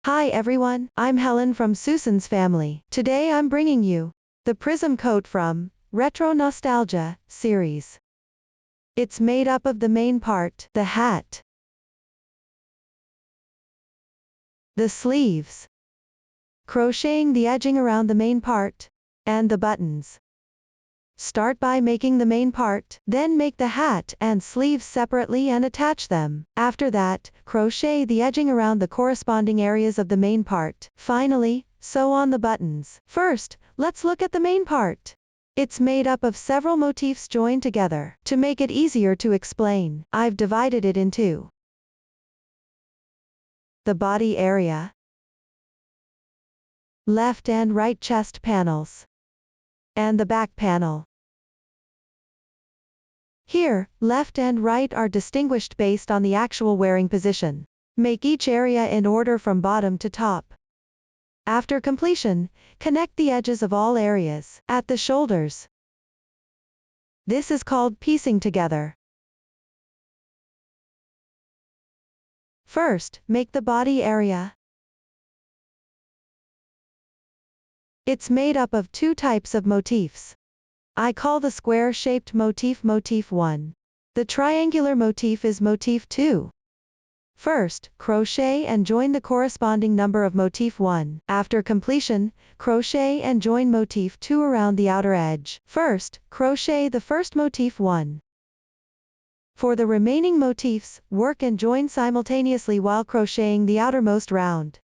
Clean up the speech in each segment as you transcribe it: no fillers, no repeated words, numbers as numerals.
Hi everyone, I'm Helen from Susan's family. Today I'm bringing you the Prism coat from Retro Nostalgia series. It's made up of the main part, the hat, the sleeves, crocheting the edging around the main part, and the buttons. Start by making the main part, then make the hat and sleeves separately and attach them. After that, crochet the edging around the corresponding areas of the main part. Finally, sew on the buttons. First, let's look at the main part. It's made up of several motifs joined together. To make it easier to explain, I've divided it into the body area, left and right chest panels, and the back panel. Here, left and right are distinguished based on the actual wearing position. Make each area in order from bottom to top. After completion, connect the edges of all areas at the shoulders. This is called piecing together. First, make the body area. It's made up of two types of motifs. I call the square-shaped motif motif 1. The triangular motif is motif 2. First, crochet and join the corresponding number of motif 1. After completion, crochet and join motif 2 around the outer edge. First, crochet the first motif 1. For the remaining motifs, work and join simultaneously while crocheting the outermost round.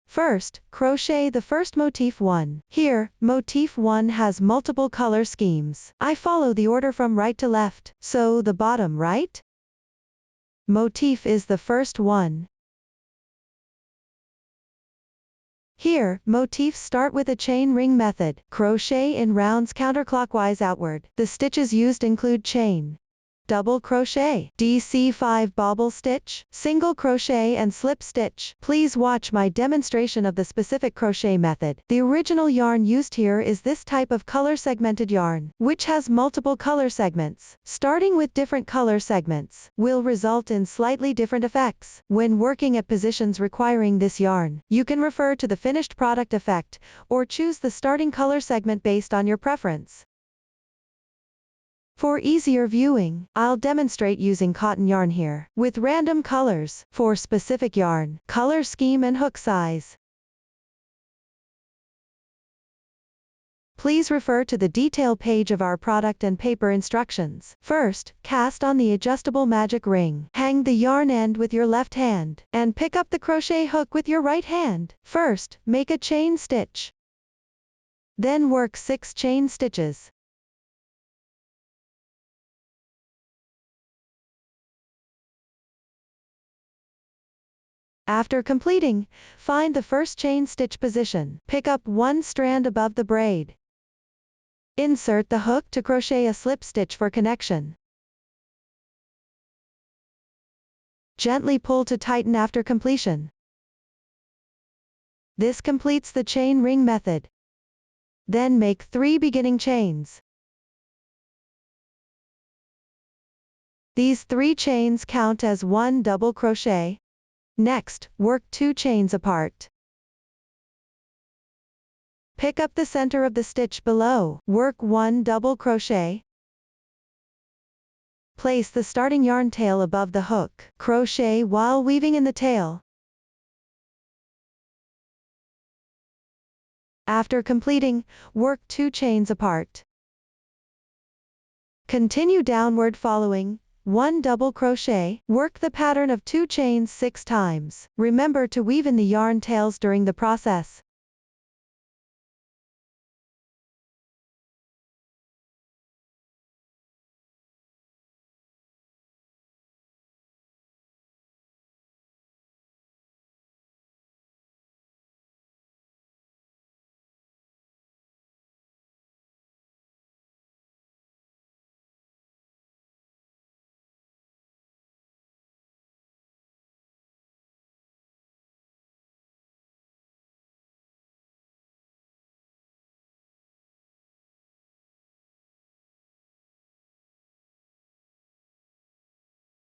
First, crochet the first motif 1. Here, motif 1 has multiple color schemes. I follow the order from right to left, so the bottom right motif is the first one. Here, motifs start with a chain ring method. Crochet in rounds counterclockwise outward. The stitches used include chain, double crochet, DC5 bobble stitch, single crochet and slip stitch. Please watch my demonstration of the specific crochet method. The original yarn used here is this type of color segmented yarn, which has multiple color segments. Starting with different color segments will result in slightly different effects. When working at positions requiring this yarn, you can refer to the finished product effect, or choose the starting color segment based on your preference. For easier viewing, I'll demonstrate using cotton yarn here, with random colors, for specific yarn, color scheme and hook size. Please refer to the detail page of our product and paper instructions. First, cast on the adjustable magic ring. Hang the yarn end with your left hand, and pick up the crochet hook with your right hand. First, make a chain stitch. Then work 6 chain stitches. After completing, find the first chain stitch position. Pick up one strand above the braid. Insert the hook to crochet a slip stitch for connection. Gently pull to tighten after completion. This completes the chain ring method. Then make 3 beginning chains. These 3 chains count as 1 double crochet. Next, work 2 chains apart. Pick up the center of the stitch below. Work 1 double crochet. Place the starting yarn tail above the hook. Crochet while weaving in the tail. After completing, work 2 chains apart. Continue downward following 1 double crochet. Work the pattern of 2 chains 6 times. Remember to weave in the yarn tails during the process.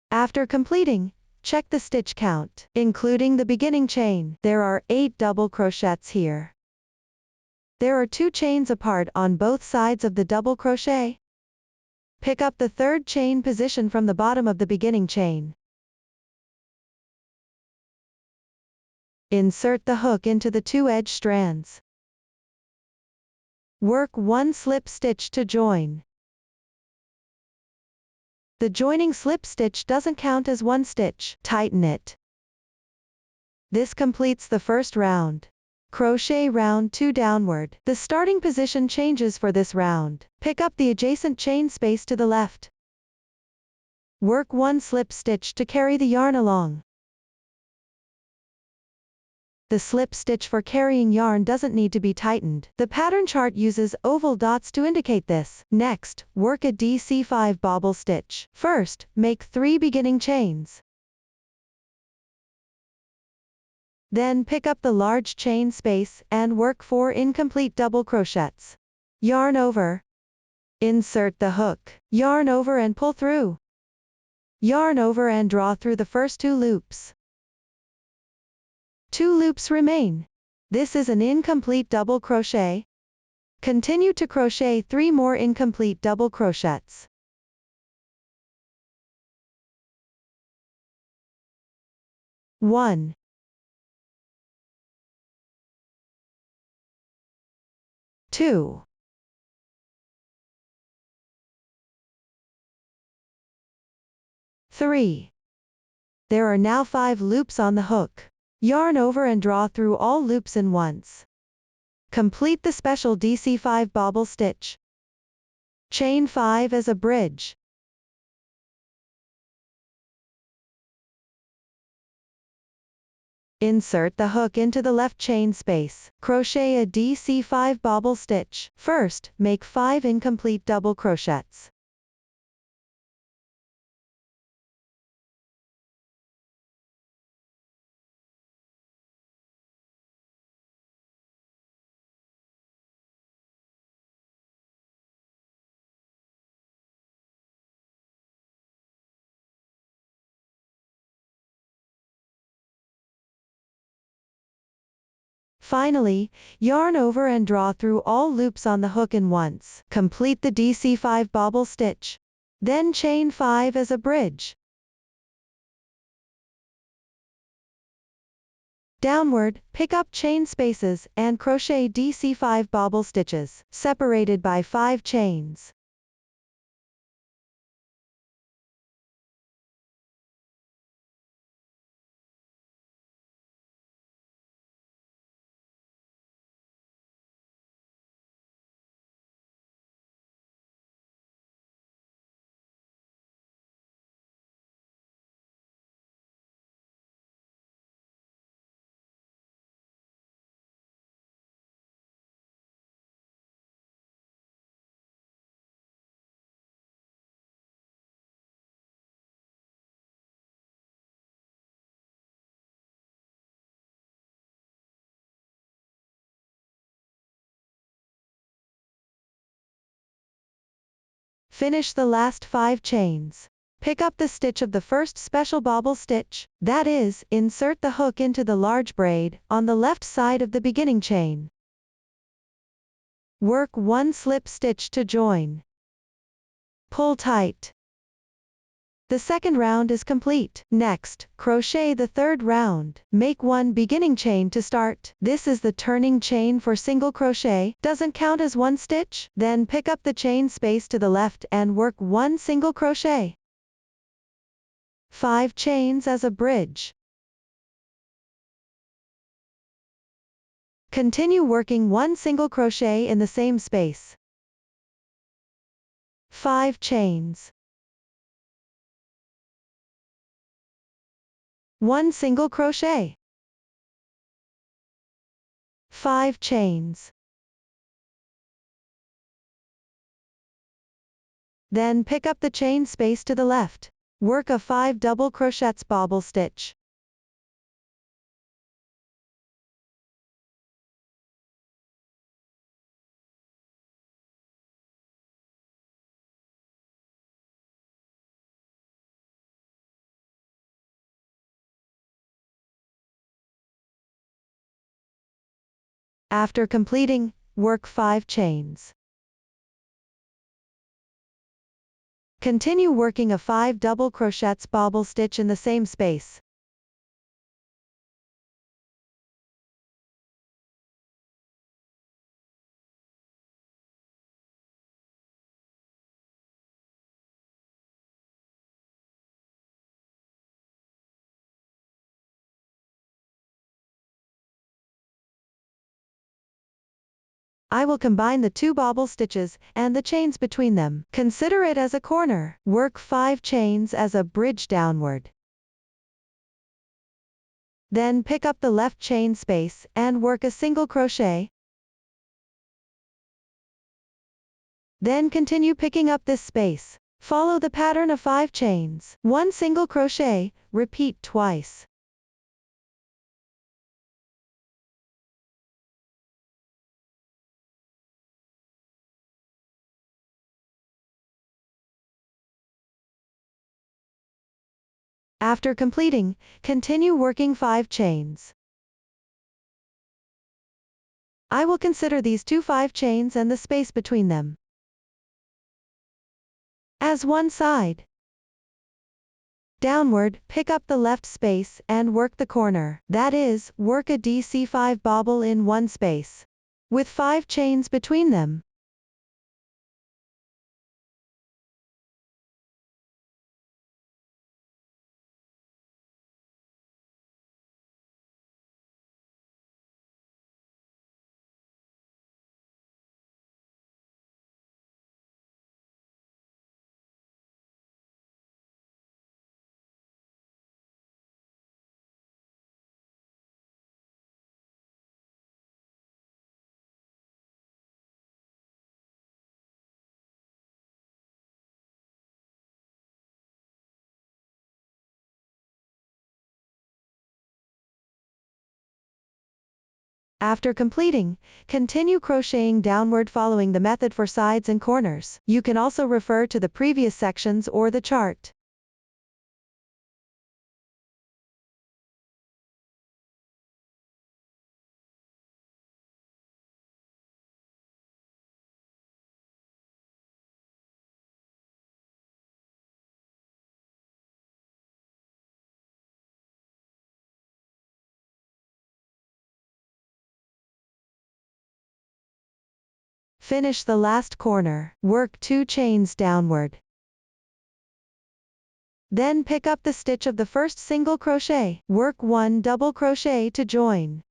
After completing, check the stitch count, including the beginning chain. There are 8 double crochets here. There are 2 chains apart on both sides of the double crochet. Pick up the third chain position from the bottom of the beginning chain. Insert the hook into the 2 edge strands. Work 1 slip stitch to join. The joining slip stitch doesn't count as 1 stitch. Tighten it. This completes the first round. Crochet round 2 downward. The starting position changes for this round. Pick up the adjacent chain space to the left. Work 1 slip stitch to carry the yarn along. The slip stitch for carrying yarn doesn't need to be tightened. The pattern chart uses oval dots to indicate this. Next, work a DC5 bobble stitch. First, make 3 beginning chains. Then pick up the large chain space and work 4 incomplete double crochets. Yarn over. Insert the hook. Yarn over and pull through. Yarn over and draw through the first 2 loops. 2 loops remain. This is an incomplete double crochet. Continue to crochet 3 more incomplete double crochets. One, 2, 3. There are now 5 loops on the hook. Yarn over and draw through all loops in once. Complete the special DC5 bobble stitch. Chain 5 as a bridge. Insert the hook into the left chain space. Crochet a DC5 bobble stitch. First, make 5 incomplete double crochets. Finally, yarn over and draw through all loops on the hook in once. Complete the DC5 bobble stitch. Then chain 5 as a bridge. Downward, pick up chain spaces, and crochet DC5 bobble stitches, separated by 5 chains. Finish the last 5 chains. Pick up the stitch of the first special bobble stitch, that is, insert the hook into the large braid, on the left side of the beginning chain. Work 1 slip stitch to join. Pull tight. The second round is complete. Next, crochet the third round. Make 1 beginning chain to start. This is the turning chain for single crochet. Doesn't count as 1 stitch. Then pick up the chain space to the left and work 1 single crochet. 5 chains as a bridge. Continue working 1 single crochet in the same space. 5 chains. 1 single crochet. 5 chains. Then pick up the chain space to the left. Work a 5 double crochets bobble stitch. After completing, work 5 chains. Continue working a 5 double crochets bobble stitch in the same space. I will combine the 2 bobble stitches and the chains between them. Consider it as a corner. Work 5 chains as a bridge downward. Then pick up the left chain space and work a single crochet. Then continue picking up this space. Follow the pattern of 5 chains, 1 single crochet, repeat twice. After completing, continue working 5 chains. I will consider these 2 5 chains and the space between them as one side. Downward, pick up the left space and work the corner. That is, work a DC5 bobble in one space with 5 chains between them. After completing, continue crocheting downward following the method for sides and corners. You can also refer to the previous sections or the chart. Finish the last corner. Work 2 chains downward. Then pick up the stitch of the first single crochet. Work 1 double crochet to join.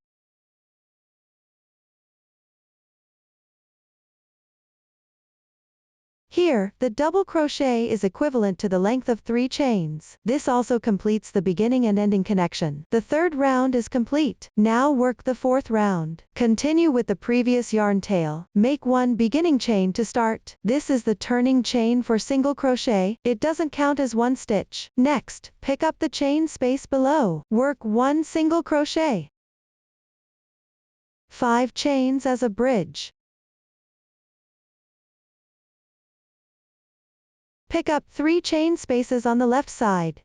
Here, the double crochet is equivalent to the length of 3 chains. This also completes the beginning and ending connection. The 3rd round is complete. Now work the 4th round. Continue with the previous yarn tail. Make 1 beginning chain to start. This is the turning chain for single crochet. It doesn't count as 1 stitch. Next, pick up the chain space below. Work 1 single crochet. 5 chains as a bridge. Pick up 3 chain spaces on the left side.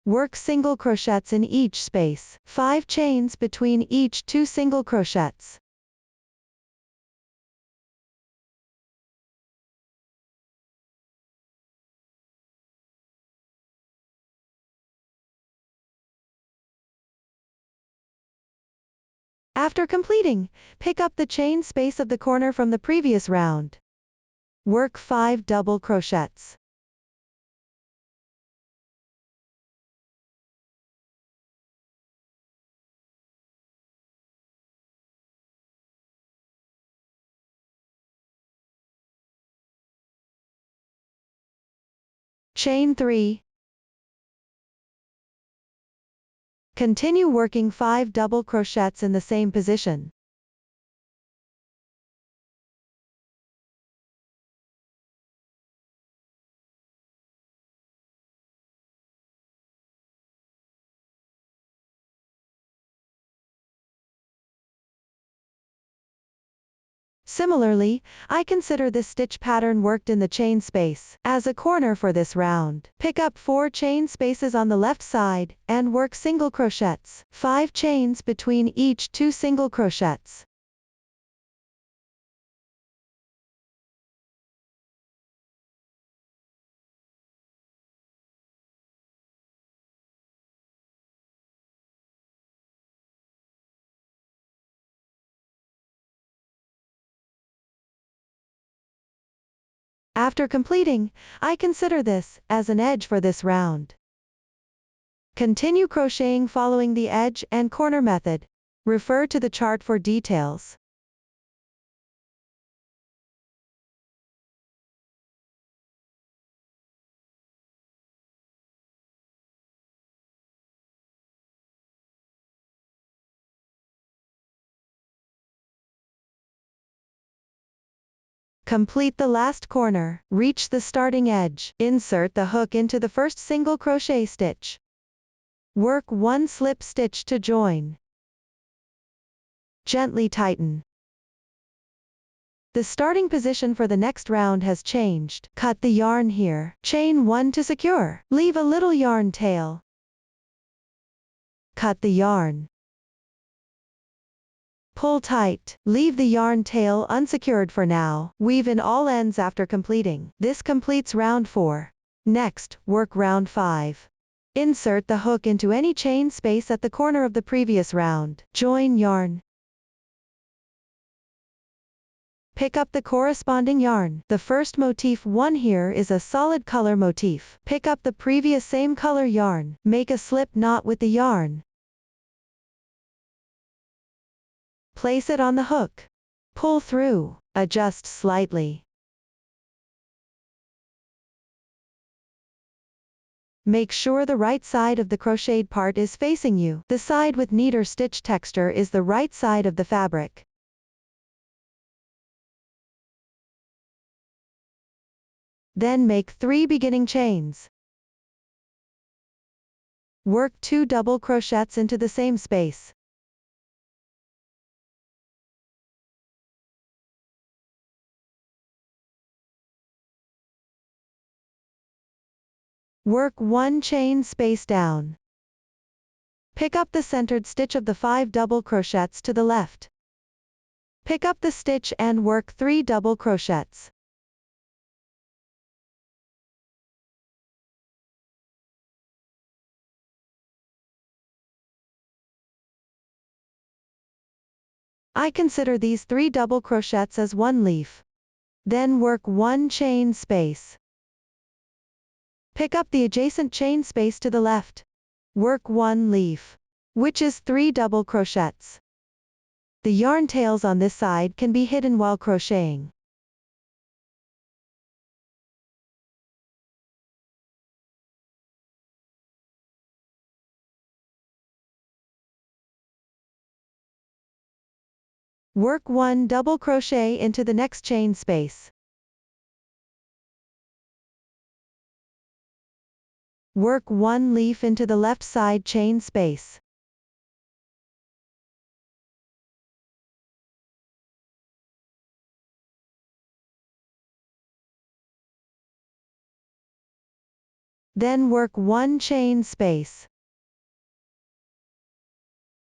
Work single crochets in each space. 5 chains between each 2 single crochets. After completing, pick up the chain space of the corner from the previous round. Work 5 double crochets. Chain 3. Continue working 5 double crochets in the same position. Similarly, I consider this stitch pattern worked in the chain space as a corner for this round. Pick up 4 chain spaces on the left side, and work single crochets, 5 chains between each 2 single crochets. After completing, I consider this as an edge for this round. Continue crocheting following the edge and corner method. Refer to the chart for details. Complete the last corner, reach the starting edge, insert the hook into the first single crochet stitch. Work 1 slip stitch to join. Gently tighten. The starting position for the next round has changed. Cut the yarn here. Chain 1 to secure. Leave a little yarn tail. Cut the yarn. Pull tight. Leave the yarn tail unsecured for now. Weave in all ends after completing. This completes round 4. Next, work round 5. Insert the hook into any chain space at the corner of the previous round. Join yarn. Pick up the corresponding yarn. The first motif 1 here is a solid color motif. Pick up the previous same color yarn. Make a slip knot with the yarn. Place it on the hook. Pull through. Adjust slightly. Make sure the right side of the crocheted part is facing you. The side with neater stitch texture is the right side of the fabric. Then make 3 beginning chains. Work 2 double crochets into the same space. Work 1 chain space down. Pick up the centered stitch of the 5 double crochets to the left. Pick up the stitch and work 3 double crochets. I consider these 3 double crochets as 1 leaf. Then work 1 chain space. Pick up the adjacent chain space to the left. Work 1 leaf, which is 3 double crochets. The yarn tails on this side can be hidden while crocheting. Work 1 double crochet into the next chain space. Work 1 leaf into the left side chain space. Then work 1 chain space.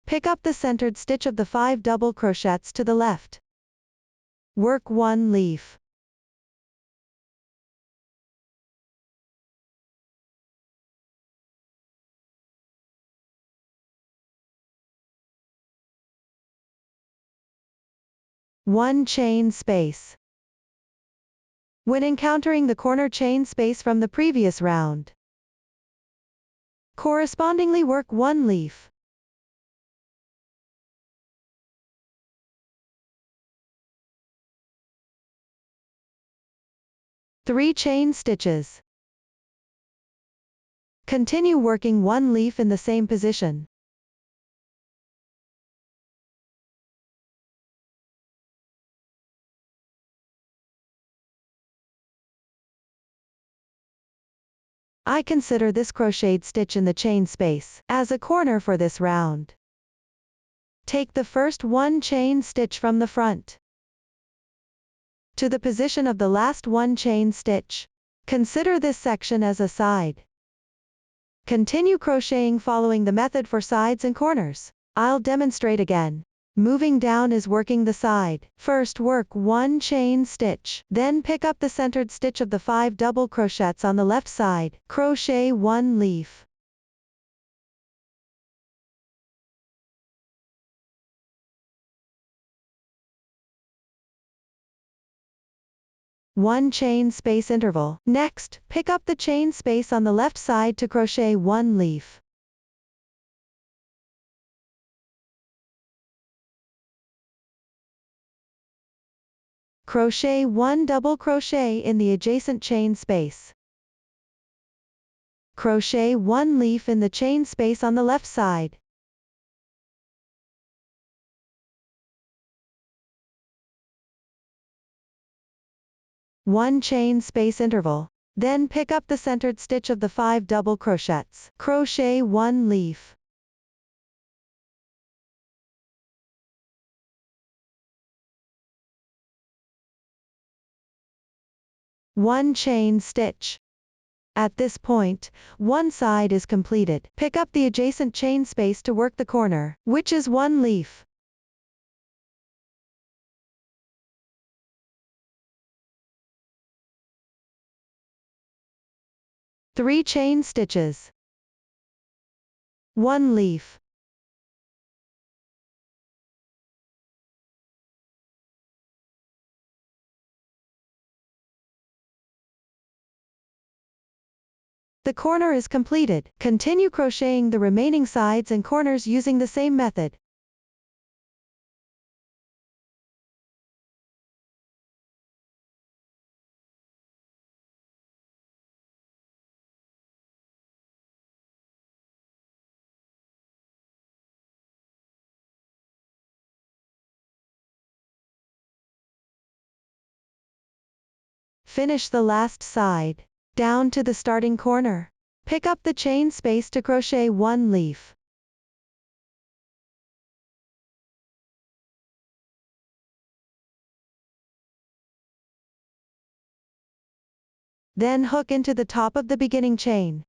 Pick up the centered stitch of the 5 double crochets to the left. Work 1 leaf. One chain space. When encountering the corner chain space from the previous round, correspondingly work 1 leaf. Three chain stitches. Continue working 1 leaf in the same position. I consider this crocheted stitch in the chain space as a corner for this round. Take the first 1 chain stitch from the front. to the position of the last one chain stitch. Consider this section as a side. Continue crocheting following the method for sides and corners. I'll demonstrate again. Moving down is working the side. First work 1 chain stitch, then pick up the centered stitch of the 5 double crochets on the left side, crochet 1 leaf. One chain space interval. Next, pick up the chain space on the left side to crochet 1 leaf. Crochet 1 double crochet in the adjacent chain space. Crochet 1 leaf in the chain space on the left side. One chain space interval. Then pick up the centered stitch of the 5 double crochets. Crochet 1 leaf. One chain stitch. At this point, one side is completed. Pick up the adjacent chain space to work the corner, which is 1 leaf. Three chain stitches. 1 leaf. The corner is completed. Continue crocheting the remaining sides and corners using the same method. Finish the last side. Down to the starting corner. Pick up the chain space to crochet 1 leaf. Then hook into the top of the beginning chain.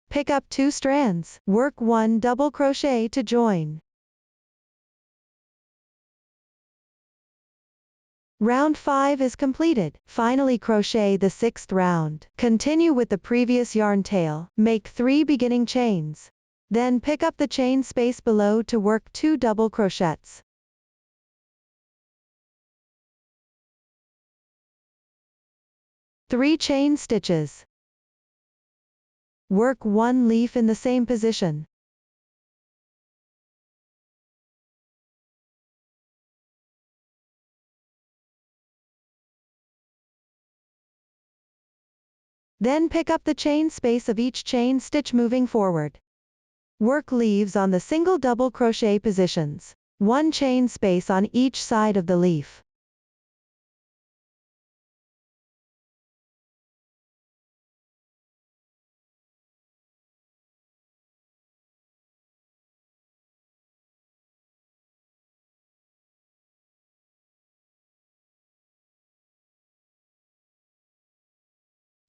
Pick up 2 strands. Work 1 double crochet to join. Round 5 is completed. Finally crochet the 6th round. Continue with the previous yarn tail. Make 3 beginning chains. Then pick up the chain space below to work 2 double crochets. Three chain stitches. Work 1 leaf in the same position. Then pick up the chain space of each chain stitch moving forward. Work leaves on the single double crochet positions. 1 chain space on each side of the leaf.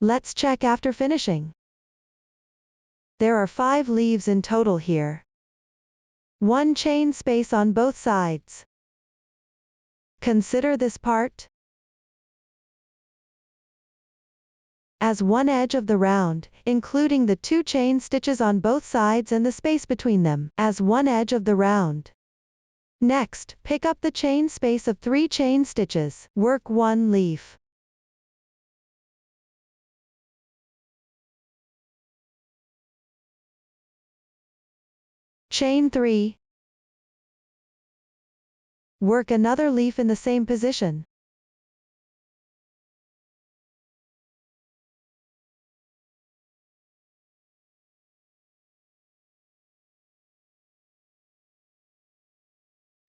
Let's check after finishing. There are 5 leaves in total here. 1 chain space on both sides. Consider this part as one edge of the round, including the 2 chain stitches on both sides and the space between them, as one edge of the round. Next, pick up the chain space of 3 chain stitches. Work 1 leaf. Chain 3. Work another leaf in the same position.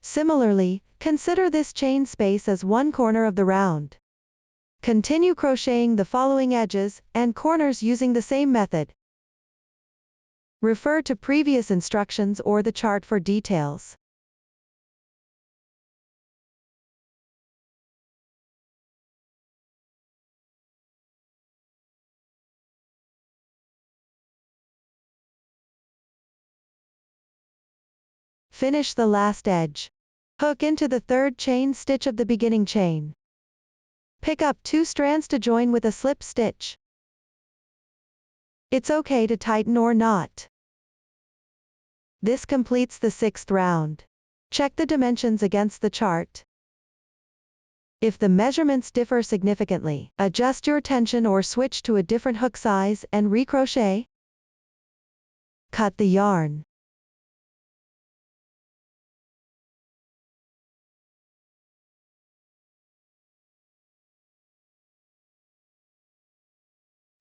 Similarly, consider this chain space as one corner of the round. Continue crocheting the following edges and corners using the same method. Refer to previous instructions or the chart for details. Finish the last edge. Hook into the third chain stitch of the beginning chain. Pick up 2 strands to join with a slip stitch. It's okay to tighten or not. This completes the 6th round. Check the dimensions against the chart. If the measurements differ significantly, adjust your tension or switch to a different hook size and recrochet. Cut the yarn.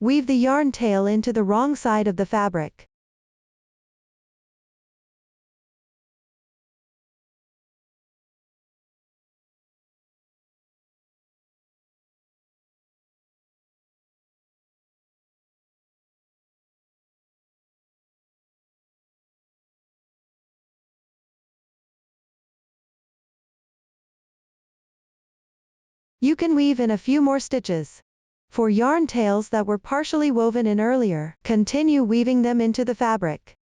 Weave the yarn tail into the wrong side of the fabric. You can weave in a few more stitches. For yarn tails that were partially woven in earlier, continue weaving them into the fabric.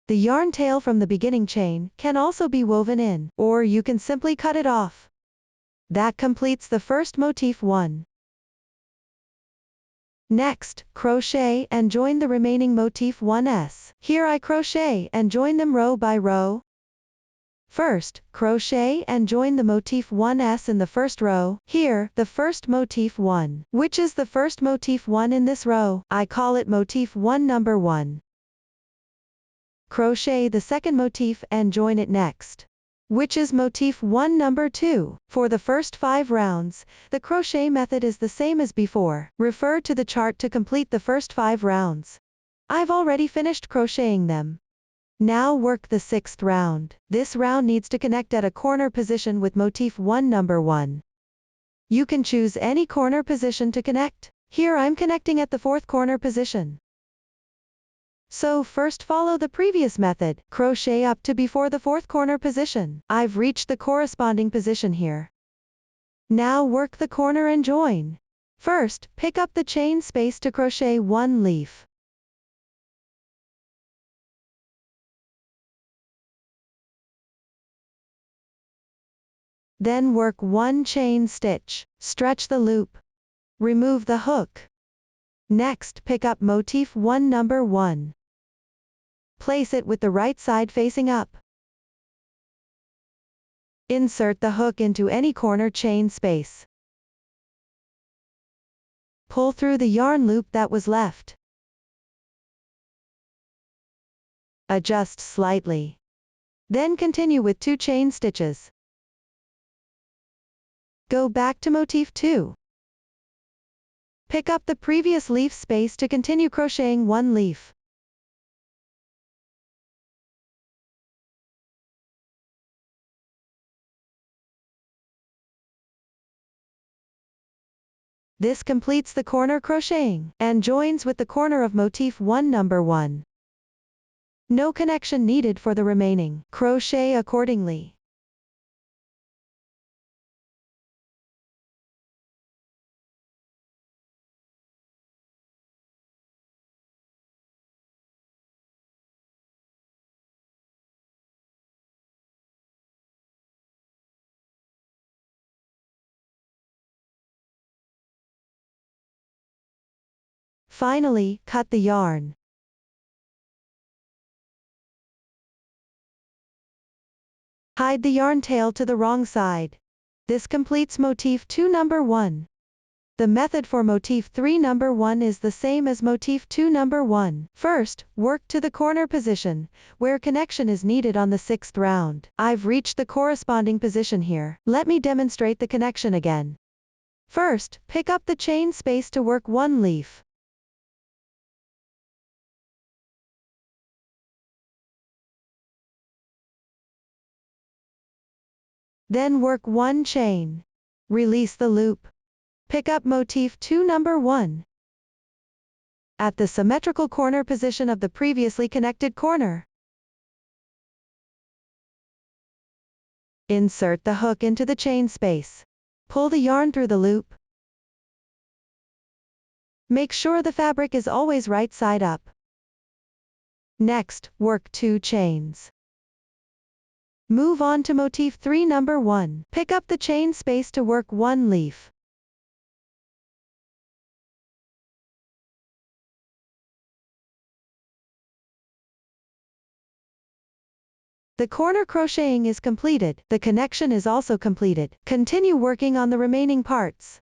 The yarn tail from the beginning chain can also be woven in, or you can simply cut it off. That completes the first motif 1. Next, crochet and join the remaining motif 1s. Here I crochet and join them row by row. First, crochet and join the motif 1s in the first row. Here, the first motif 1. Which is the first motif 1 in this row? I call it motif 1 number 1. Crochet the second motif and join it next. Which is motif 1 number 2. For the first 5 rounds, the crochet method is the same as before. Refer to the chart to complete the first 5 rounds. I've already finished crocheting them. Now work the 6th round. This round needs to connect at a corner position with motif 1 number 1. You can choose any corner position to connect. Here I'm connecting at the 4th corner position. So first follow the previous method, crochet up to before the 4th corner position. I've reached the corresponding position here. Now work the corner and join. First, pick up the chain space to crochet 1 leaf. Then work 1 chain stitch. Stretch the loop. Remove the hook. Next, pick up motif 1 number 1. Place it with the right side facing up. Insert the hook into any corner chain space. Pull through the yarn loop that was left. Adjust slightly. Then continue with 2 chain stitches. Go back to motif 2. Pick up the previous leaf space to continue crocheting 1 leaf. This completes the corner crocheting, and joins with the corner of motif 1 number 1. No connection needed for the remaining. Crochet accordingly. Finally, cut the yarn. Hide the yarn tail to the wrong side. This completes motif 2 number 1. The method for motif 3 number 1 is the same as motif 2 number 1. First, work to the corner position, where connection is needed on the 6th round. I've reached the corresponding position here. Let me demonstrate the connection again. First, pick up the chain space to work 1 leaf. Then work 1 chain. Release the loop. Pick up motif 2 number 1. At the symmetrical corner position of the previously connected corner. Insert the hook into the chain space. Pull the yarn through the loop. Make sure the fabric is always right side up. Next, work 2 chains. Move on to motif 3 number 1. Pick up the chain space to work 1 leaf. The corner crocheting is completed. The connection is also completed. Continue working on the remaining parts.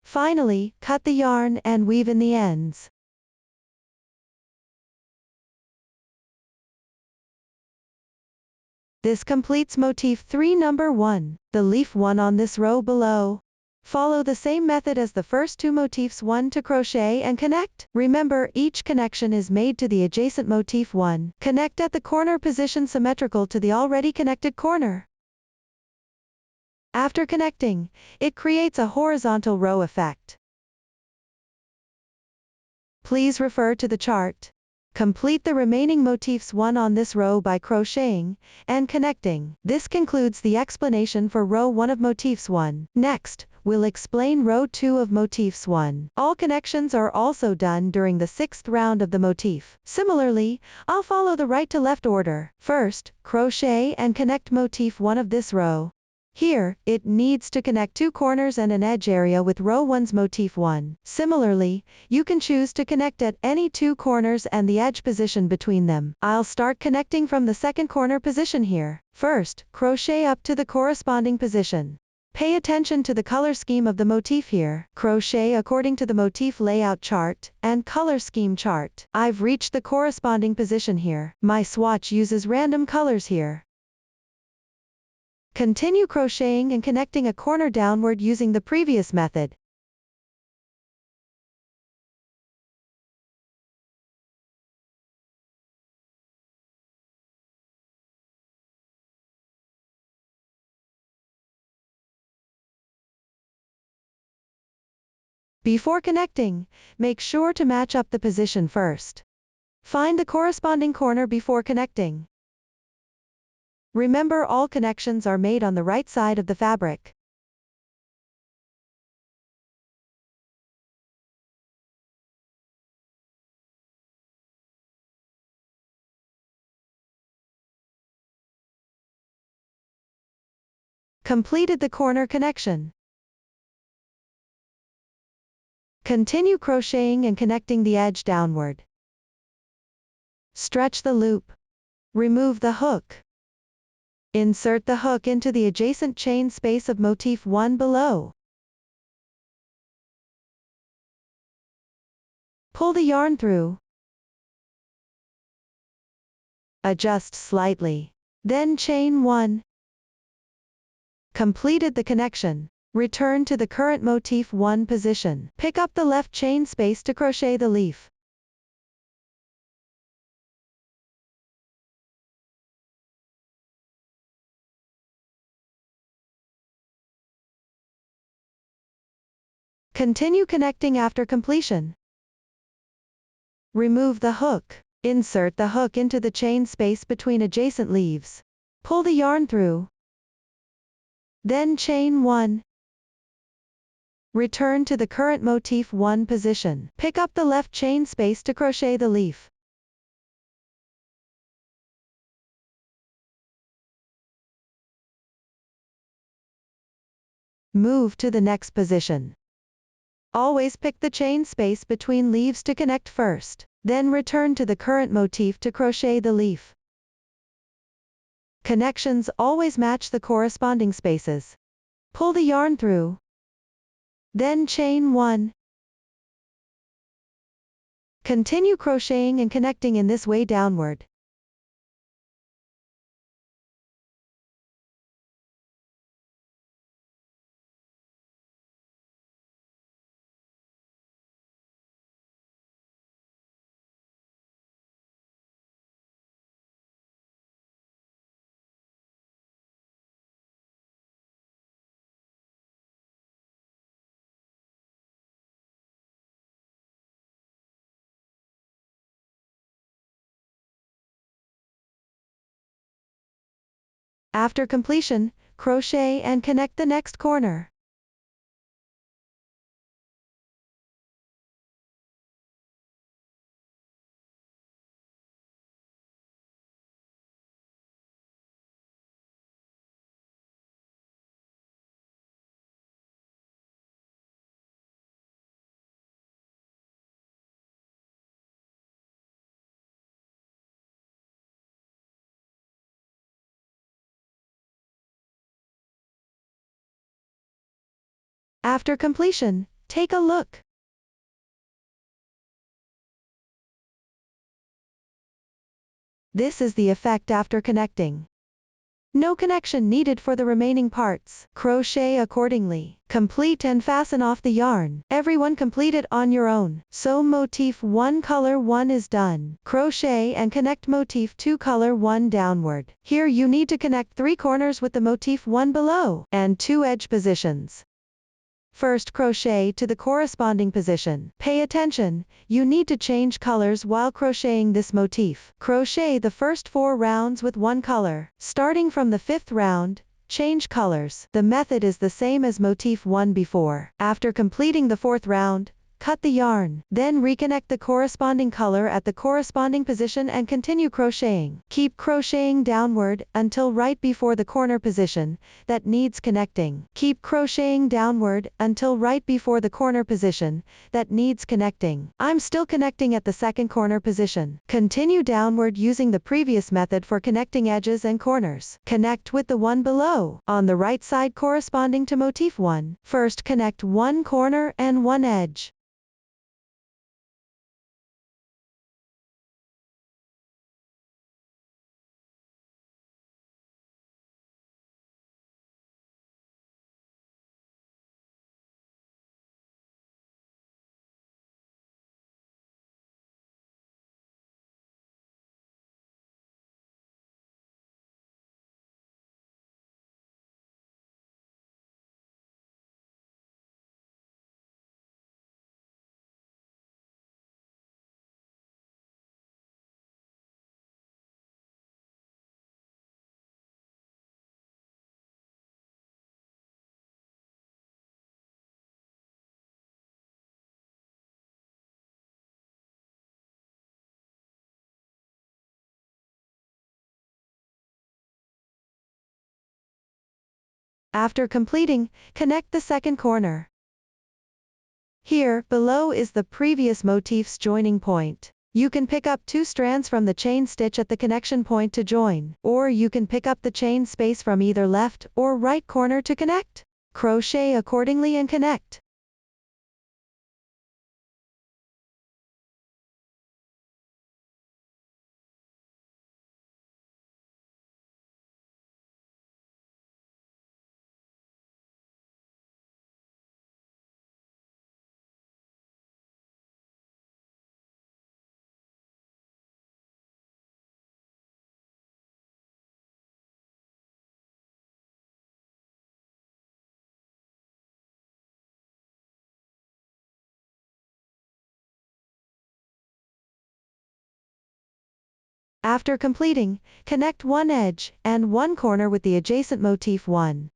Finally, cut the yarn and weave in the ends. This completes motif 3 number 1, the leaf 1 on this row below. Follow the same method as the first 2 motifs 1 to crochet and connect. Remember, each connection is made to the adjacent motif 1. Connect at the corner position symmetrical to the already connected corner. After connecting, it creates a horizontal row effect. Please refer to the chart. Complete the remaining motifs 1 on this row by crocheting and connecting. This concludes the explanation for row 1 of motifs 1. Next, we'll explain row 2 of motifs 1. All connections are also done during the 6th round of the motif. Similarly, I'll follow the right to left order. First, crochet and connect motif 1 of this row. Here, it needs to connect 2 corners and an edge area with row 1's motif 1. Similarly, you can choose to connect at any 2 corners and the edge position between them. I'll start connecting from the second corner position here. First, crochet up to the corresponding position. Pay attention to the color scheme of the motif here. Crochet according to the motif layout chart and color scheme chart. I've reached the corresponding position here. My swatch uses random colors here. Continue crocheting and connecting a corner downward using the previous method. Before connecting, make sure to match up the position first. Find the corresponding corner before connecting. Remember, all connections are made on the right side of the fabric. Completed the corner connection. Continue crocheting and connecting the edge downward. Stretch the loop. Remove the hook. Insert the hook into the adjacent chain space of motif 1 below. Pull the yarn through. Adjust slightly. Then chain 1. Completed the connection. Return to the current motif 1 position. Pick up the left chain space to crochet the leaf. Continue connecting after completion. Remove the hook. Insert the hook into the chain space between adjacent leaves. Pull the yarn through. Then chain 1. Return to the current motif 1 position. Pick up the left chain space to crochet the leaf. Move to the next position. Always pick the chain space between leaves to connect first. Then return to the current motif to crochet the leaf. Connections always match the corresponding spaces. Pull the yarn through. Then chain 1. Continue crocheting and connecting in this way downward. After completion, crochet and connect the next corner. After completion, take a look. This is the effect after connecting. No connection needed for the remaining parts. Crochet accordingly. Complete and fasten off the yarn. Everyone complete it on your own. So motif 1 color 1 is done. Crochet and connect motif 2 color 1 downward. Here you need to connect 3 corners with the motif 1 below, and 2 edge positions. First, crochet to the corresponding position. Pay attention, you need to change colors while crocheting this motif. Crochet the first 4 rounds with one color. Starting from the 5th round, change colors. The method is the same as motif 1 before. After completing the 4th round, cut the yarn. Then reconnect the corresponding color at the corresponding position and continue crocheting. Keep crocheting downward until right before the corner position that needs connecting. Keep crocheting downward until right before the corner position that needs connecting. I'm still connecting at the 2nd corner position. Continue downward using the previous method for connecting edges and corners. Connect with the one below, on the right side corresponding to motif 1. First connect one corner and one edge. After completing, connect the 2nd corner. Here, below is the previous motif's joining point. You can pick up 2 strands from the chain stitch at the connection point to join, or you can pick up the chain space from either left or right corner to connect. Crochet accordingly and connect. After completing, connect one edge and one corner with the adjacent motif 1.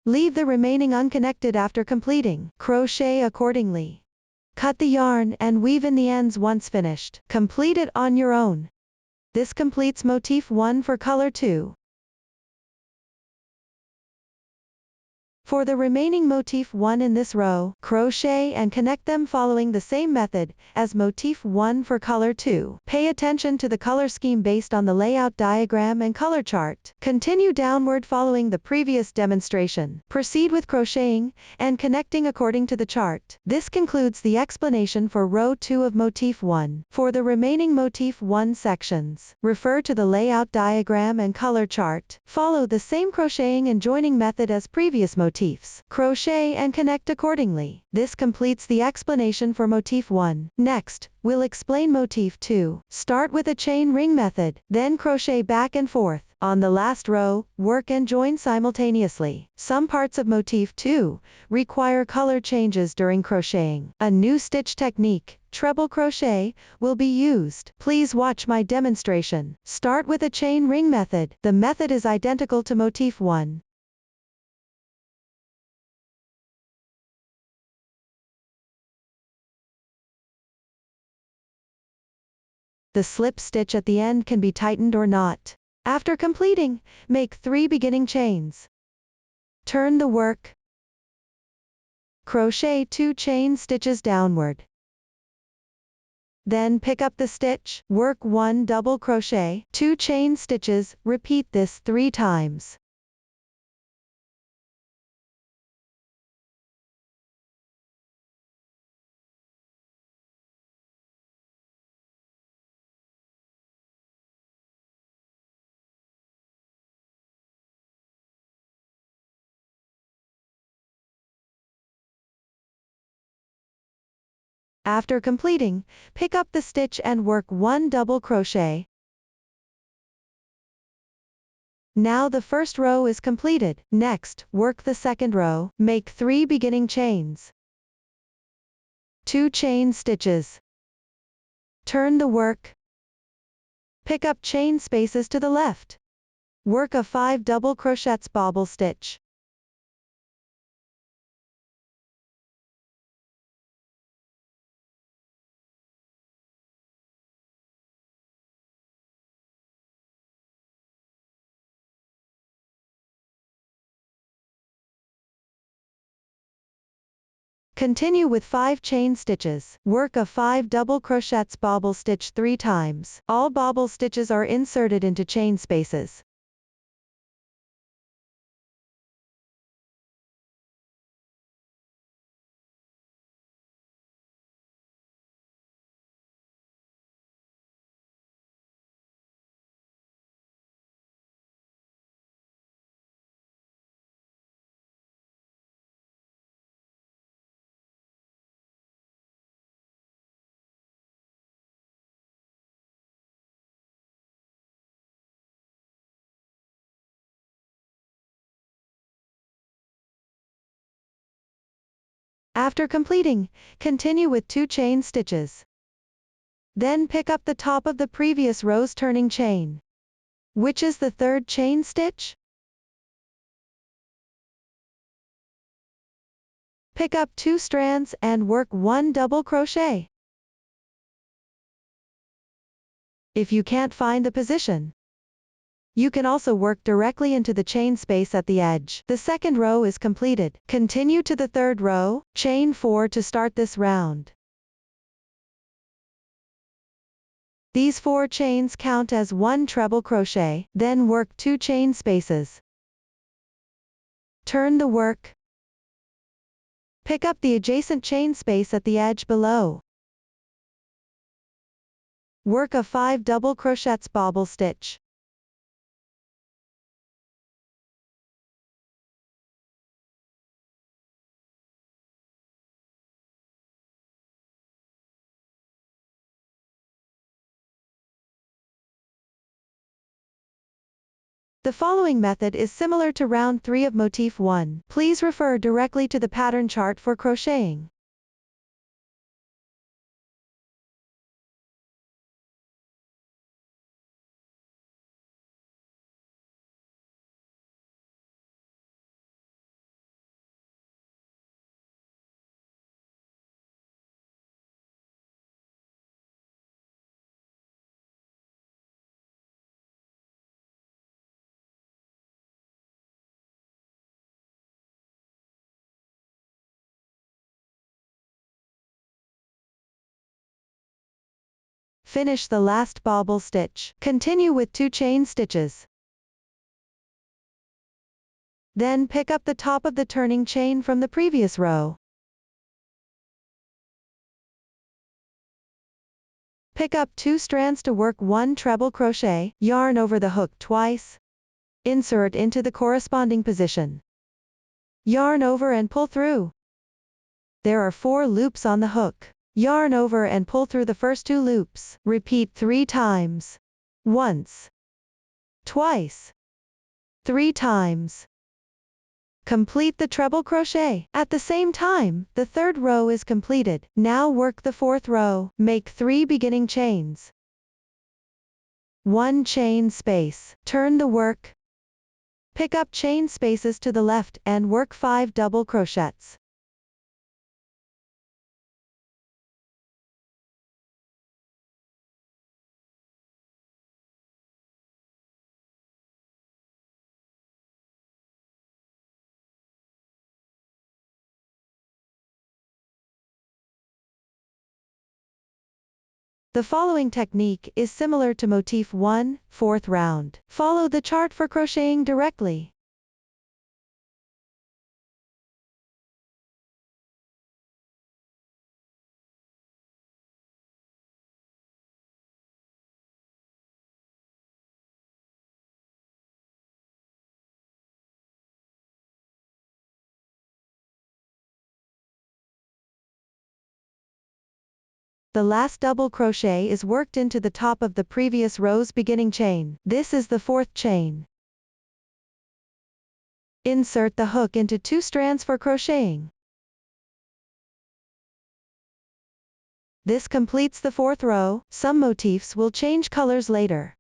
Leave the remaining unconnected after completing. Crochet accordingly. Cut the yarn and weave in the ends once finished. Complete it on your own. This completes motif 1 for color 2. For the remaining motif 1 in this row, crochet and connect them following the same method as motif 1 for color 2. Pay attention to the color scheme based on the layout diagram and color chart. Continue downward following the previous demonstration. Proceed with crocheting and connecting according to the chart. This concludes the explanation for row 2 of motif 1. For the remaining motif 1 sections, refer to the layout diagram and color chart. Follow the same crocheting and joining method as previous motifs. Crochet and connect accordingly. This completes the explanation for motif 1. Next, we'll explain motif 2. Start with a chain ring method, then crochet back and forth. On the last row, work and join simultaneously. Some parts of motif 2 require color changes during crocheting. A new stitch technique, treble crochet, will be used. Please watch my demonstration. Start with a chain ring method. The method is identical to motif 1. The slip stitch at the end can be tightened or not. After completing, make 3 beginning chains. Turn the work. Crochet 2 chain stitches downward. Then pick up the stitch, work 1 double crochet, 2 chain stitches, repeat this 3 times. After completing, pick up the stitch and work 1 double crochet. Now the first row is completed. Next, work the second row, make 3 beginning chains. 2 chain stitches. Turn the work. Pick up chain spaces to the left. Work a 5 double crochets bobble stitch. Continue with 5 chain stitches. Work a 5 double crochets bobble stitch 3 times. All bobble stitches are inserted into chain spaces. After completing, continue with 2 chain stitches. Then pick up the top of the previous row's turning chain. Which is the third chain stitch? Pick up 2 strands and work 1 double crochet. If you can't find the position, you can also work directly into the chain space at the edge. The second row is completed. Continue to the third row, chain 4 to start this round. These 4 chains count as 1 treble crochet, then work 2 chain spaces. Turn the work. Pick up the adjacent chain space at the edge below. Work a 5 double crochets bobble stitch. The following method is similar to round 3 of motif 1. Please refer directly to the pattern chart for crocheting. finish the last bobble stitch. Continue with 2 chain stitches. Then pick up the top of the turning chain from the previous row. Pick up 2 strands to work 1 treble crochet, yarn over the hook twice. Insert into the corresponding position. Yarn over and pull through. There are 4 loops on the hook. Yarn over and pull through the first 2 loops. Repeat 3 times. Once. Twice. 3 times. Complete the treble crochet. At the same time, the 3rd row is completed. Now work the 4th row. Make 3 beginning chains. 1 chain space. Turn the work. Pick up chain spaces to the left and work 5 double crochets. The following technique is similar to motif 1, 4th round. Follow the chart for crocheting directly. The last double crochet is worked into the top of the previous row's beginning chain. This is the 4th chain. Insert the hook into 2 strands for crocheting. This completes the 4th row. Some motifs will change colors later.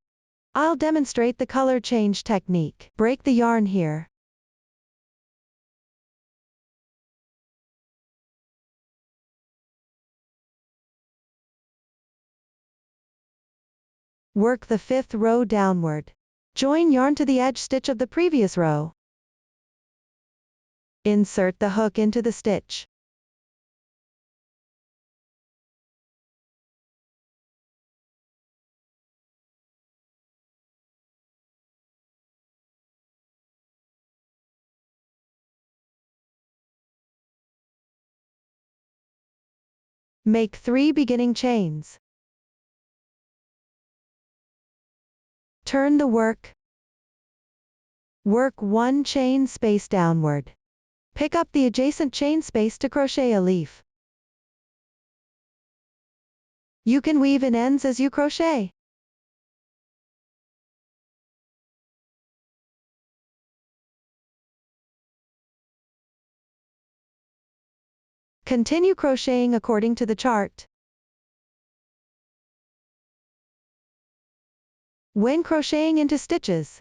I'll demonstrate the color change technique. Break the yarn here. Work the 5th row downward. Join yarn to the edge stitch of the previous row. Insert the hook into the stitch. Make 3 beginning chains. Turn the work. Work 1 chain space downward. Pick up the adjacent chain space to crochet a leaf. You can weave in ends as you crochet. Continue crocheting according to the chart. When crocheting into stitches,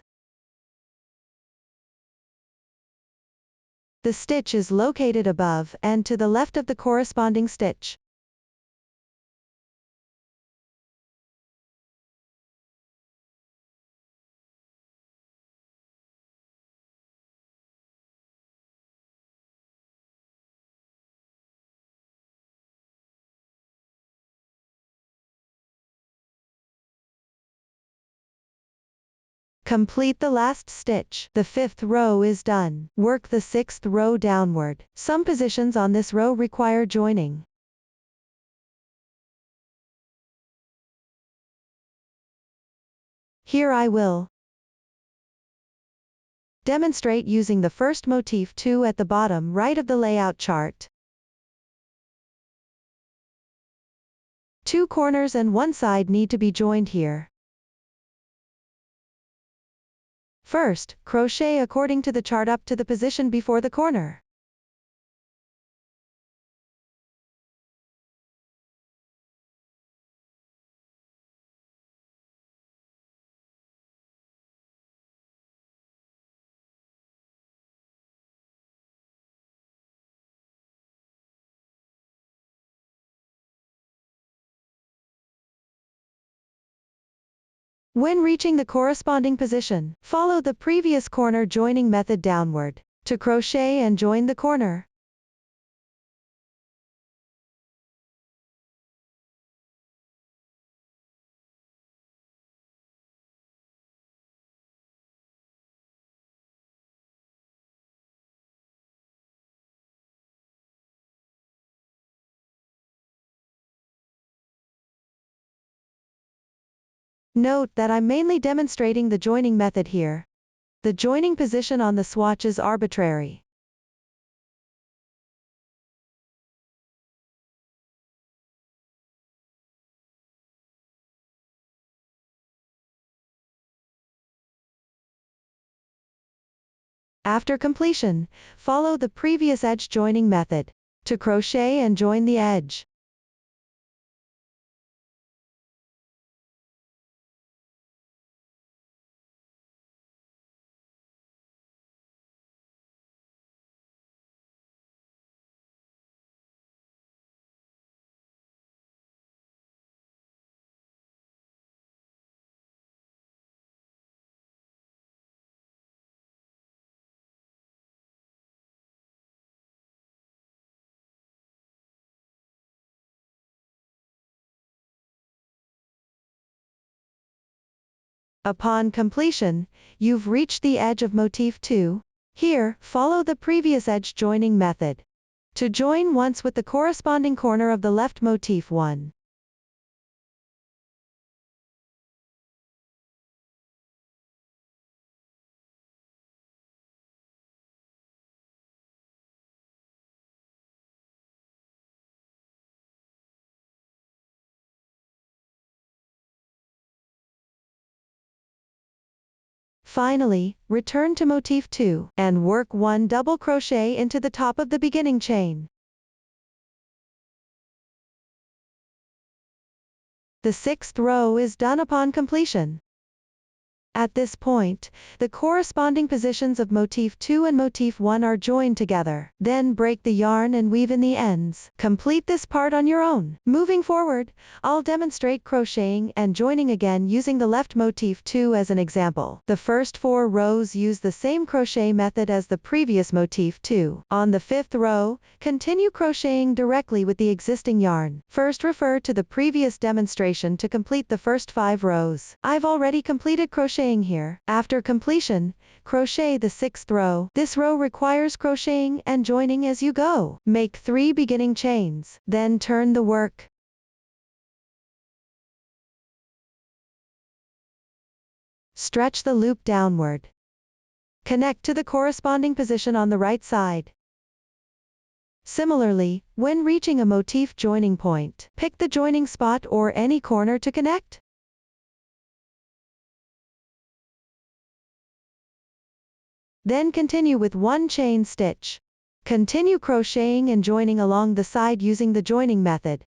the stitch is located above and to the left of the corresponding stitch. Complete the last stitch. The 5th row is done. Work the 6th row downward. Some positions on this row require joining. Here I will demonstrate using the first motif 2 at the bottom right of the layout chart. 2 corners and 1 side need to be joined here. First, crochet according to the chart up to the position before the corner. When reaching the corresponding position, follow the previous corner joining method downward to crochet and join the corner. Note that I'm mainly demonstrating the joining method here. The joining position on the swatch is arbitrary. After completion, follow the previous edge joining method to crochet and join the edge. Upon completion, you've reached the edge of motif 2. Here, follow the previous edge joining method to join once with the corresponding corner of the left motif 1. Finally, return to motif 2 and work 1 double crochet into the top of the beginning chain. The 6th row is done upon completion. At this point, the corresponding positions of motif 2 and motif 1 are joined together. Then break the yarn and weave in the ends. Complete this part on your own. Moving forward, I'll demonstrate crocheting and joining again using the left motif 2 as an example. The first 4 rows use the same crochet method as the previous motif 2. On the 5th row, continue crocheting directly with the existing yarn. First refer to the previous demonstration to complete the first 5 rows. I've already completed crocheting here. After completion, crochet the 6th row. This row requires crocheting and joining as you go. Make 3 beginning chains, then turn the work. Stretch the loop downward. Connect to the corresponding position on the right side. Similarly, when reaching a motif joining point, pick the joining spot or any corner to connect. Then continue with 1 chain stitch. Continue crocheting and joining along the side using the joining method.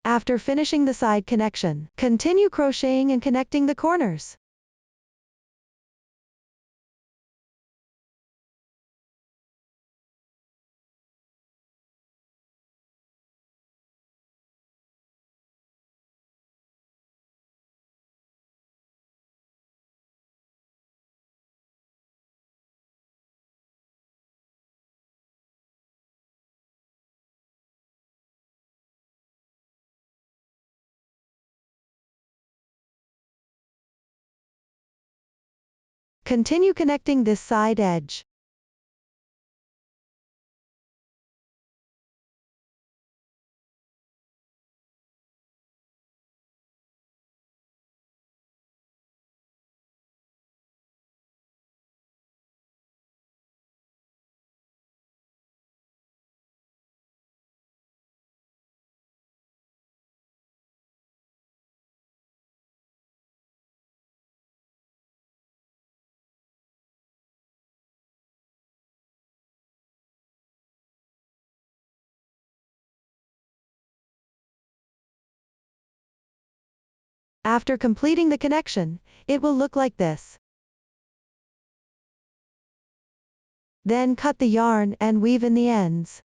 After finishing the side connection, continue crocheting and connecting the corners. Continue connecting this side edge. After completing the connection, it will look like this. Then cut the yarn and weave in the ends.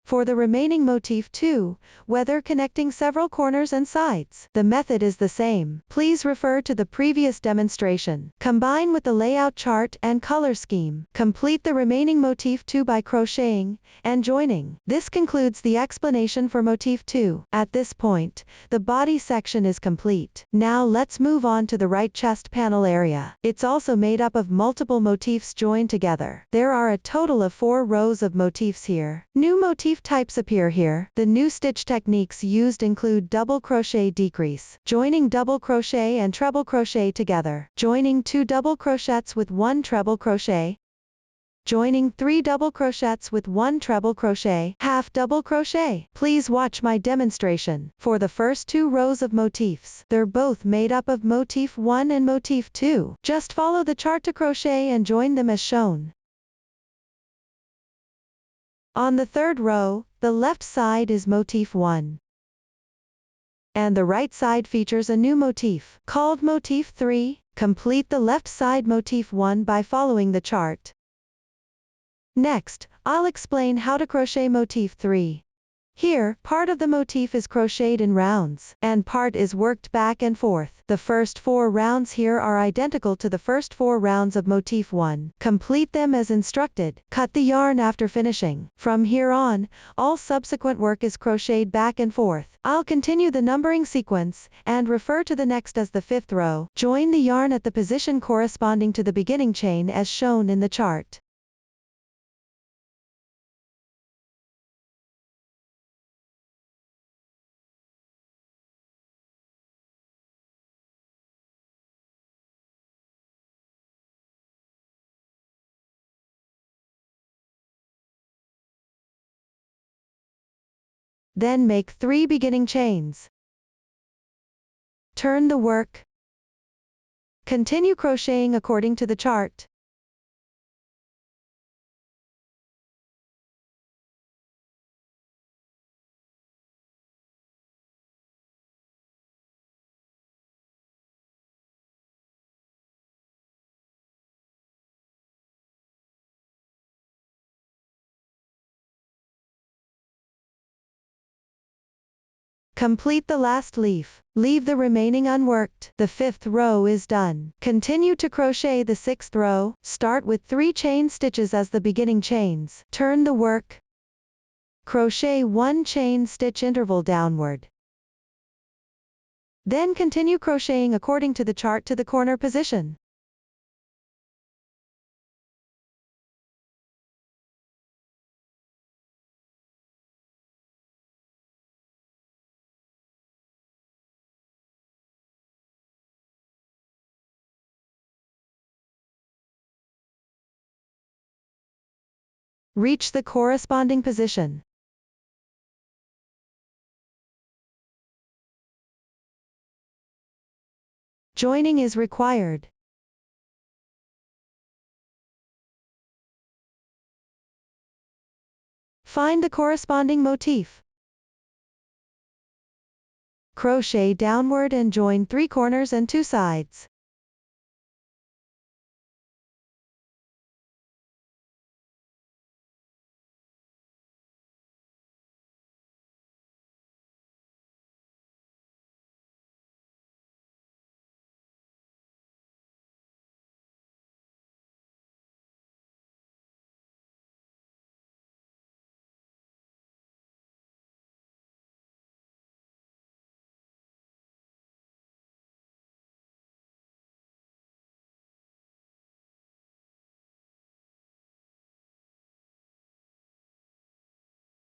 For the remaining motif 2, whether connecting several corners and sides, the method is the same. Please refer to the previous demonstration. Combine with the layout chart and color scheme. Complete the remaining motif 2 by crocheting and joining. This concludes the explanation for motif 2. At this point, the body section is complete. Now let's move on to the right chest panel area. It's also made up of multiple motifs joined together. There are a total of 4 rows of motifs here. New motif types appear here. The new stitch techniques used include double crochet decrease, joining double crochet and treble crochet together, joining 2 double crochets with 1 treble crochet, joining 3 double crochets with 1 treble crochet, half double crochet. Please watch my demonstration. For the first 2 rows of motifs, they're both made up of motif 1 and motif 2. Just follow the chart to crochet and join them as shown. On the third row, the left side is motif 1. And the right side features a new motif, called motif 3. Complete the left side motif 1 by following the chart. Next, I'll explain how to crochet motif 3. Here, part of the motif is crocheted in rounds, and part is worked back and forth. The first 4 rounds here are identical to the first 4 rounds of motif 1. Complete them as instructed. Cut the yarn after finishing. From here on, all subsequent work is crocheted back and forth. I'll continue the numbering sequence, and refer to the next as the 5th row. Join the yarn at the position corresponding to the beginning chain as shown in the chart. Then make 3 beginning chains. Turn the work. Continue crocheting according to the chart. Complete the last leaf. Leave the remaining unworked. The 5th row is done. Continue to crochet the 6th row. Start with 3 chain stitches as the beginning chains. Turn the work. Crochet 1 chain stitch interval downward. Then continue crocheting according to the chart to the corner position. Reach the corresponding position. Joining is required. Find the corresponding motif. Crochet downward and join 3 corners and 2 sides.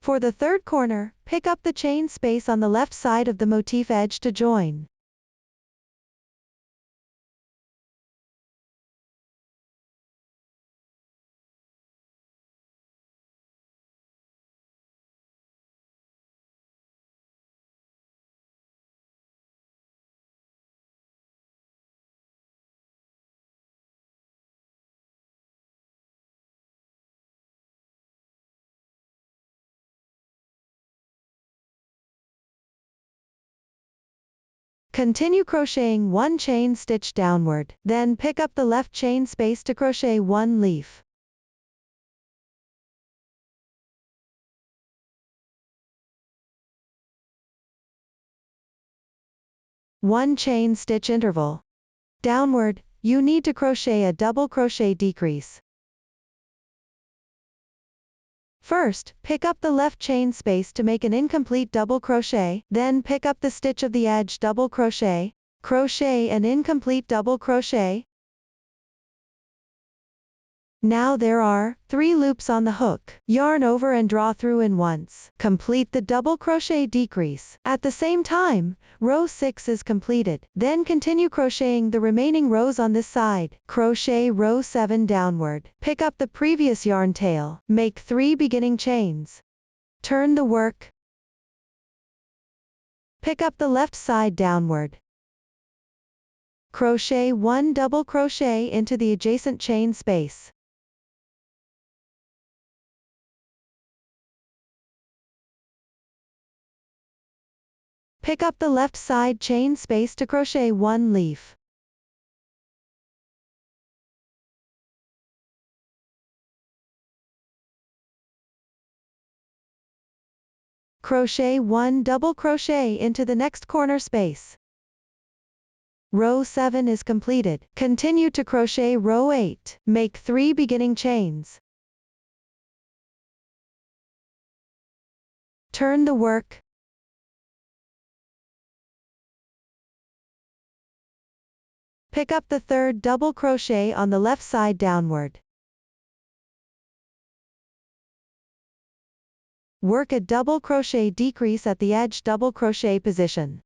For the 3rd corner, pick up the chain space on the left side of the motif edge to join. Continue crocheting 1 chain stitch downward, then pick up the left chain space to crochet 1 leaf. 1 chain stitch interval. Downward, you need to crochet a double crochet decrease. First, pick up the left chain space to make an incomplete double crochet, then pick up the stitch of the edge double crochet, crochet an incomplete double crochet. Now there are 3 loops on the hook. Yarn over and draw through in once. Complete the double crochet decrease. At the same time, row 6 is completed. Then continue crocheting the remaining rows on this side. Crochet row 7 downward. Pick up the previous yarn tail. Make 3 beginning chains. Turn the work. Pick up the left side downward. Crochet 1 double crochet into the adjacent chain space. Pick up the left side chain space to crochet 1 leaf. Crochet 1 double crochet into the next corner space. Row 7 is completed. Continue to crochet row 8. Make 3 beginning chains. Turn the work. Pick up the third double crochet on the left side downward. Work a double crochet decrease at the edge double crochet position.